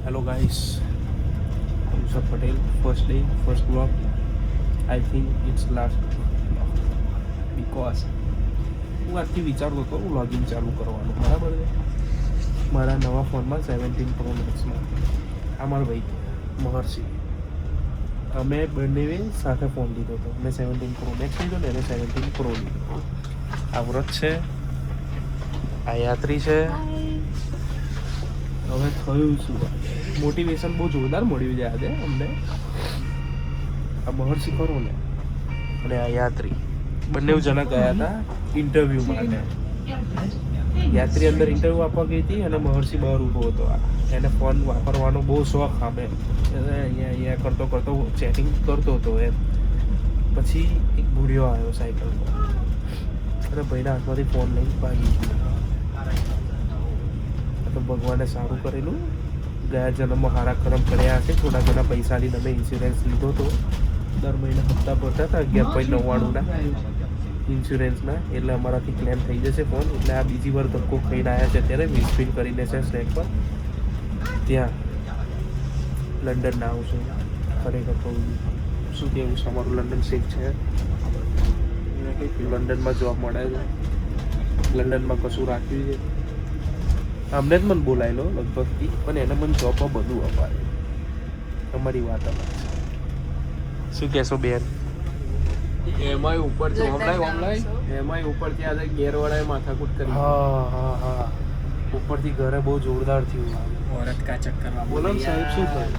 Hello guys, Yusuf Patel, first day, first vlog. I think it's last vlog because હું આજથી વિચારતો હતો હું લોગિન ચાલુ કરવાનું બરાબર છે મારા નવા ફોનમાં 17 Pro Maxમાં. આ મારો ભાઈ મહર્ષિ અમે બંનેએ સાથે ફોન લીધો હતો. મેં 17 Pro Max લીધો ને એને 17 Pro લીધો. આ વ્રત છે, આ યાત્રી છે. હવે થયું શું, મોટિવેશન બહુ જોરદાર મળ્યું છે આજે અમને. આ મહર્ષિ ખરું ને અને આ યાત્રી બંને જણા ગયા હતા ઇન્ટરવ્યૂ માટે. યાત્રી અંદર ઇન્ટરવ્યૂ આપવા ગઈ હતી અને મહર્ષિ બહાર ઊભો હતો. એને ફોન વાપરવાનો બહુ શોખ આપે, અહીંયા કરતો કરતો ચેટિંગ કરતો હતો એમ. પછી એક ભૂડિયો આવ્યો સાયકલ પર અને ભાઈના હાથમાંથી ફોન લઈને ભાગી ગયો. તો ભગવાને સારું કરેલું, ગયા જન્મમાં સારા કરમ કર્યા હશે. થોડા ઘણા પૈસાની તમે ઇન્સ્યોરન્સ લીધો હતો, દર મહિને હપ્તા ભરતા હતા 11.99ના ઇન્સ્યોરન્સના, એટલે અમારાથી ક્લેમ થઈ જશે ફોન. એટલે આ બીજી વાર ધક્કો ખાઈને આવ્યા છે અત્યારે વિસ્પિન કરીને છે સ્નેક પર. ત્યાં લંડનના આવશું. ખરેખર કહું શું કેવું છે અમારું લંડન શેખ છે. લંડનમાં જોબ મળે છે, લંડનમાં કશું રાખ્યું છે. અમને જ મને બોલાયેલો લગભગથી, પણ એને મને જોબમાં બધું અપાય. તમારી વાત અલગ છે. શું કહેશો બેન? એમાંય ઉપરથી એમાંય ઉપરથી આજે ગેરવાળાએ માથાકૂટ કરી. હા ઉપરથી ઘરે બહુ જોરદાર થયું. औरत का चक्कर બોલો ને સાહેબ, શું થયું?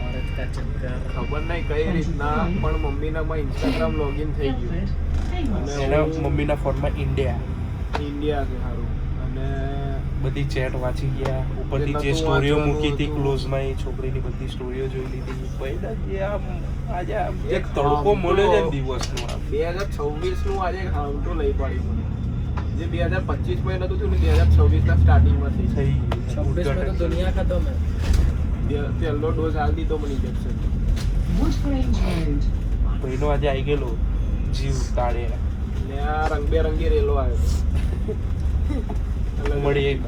औरत का चक्कर ખબર નહીં કઈ રીતના, પણ મમ્મીનામાં ઇન્સ્ટાગ્રામ લોગિન થઈ ગયું અને એના મમ્મીના ફોનમાં ઇન્ડિયા ઇન્ડિયા છે સારું. અને બધી ચેટ વાંચી ગયા. ઉપરથી જે સ્ટોરીઓ મૂકી હતી ક્લોઝમાં, એ છોકરીની બધી સ્ટોરીઓ જોઈ લીધી. પહેલા જે આમ આજે આમ એક તડકો મળ્યો છે દિવસનો, આમ 2026 નું આજે હાઉન્ટો લઈ પાડી મને. જે 2025 નતું થયું ને 2026 ના સ્ટાર્ટિંગમાં થઈ થઈ ગયું. 26 में तो दुनिया खत्म है. પહેલો ડોઝ હાલ દીધો મને ઇન્જેક્શન. ભાઈનો આજે આવી ગયેલો જીવ તાળે ને આ રંગબેરંગી રેલો આવ્યો. મળી એક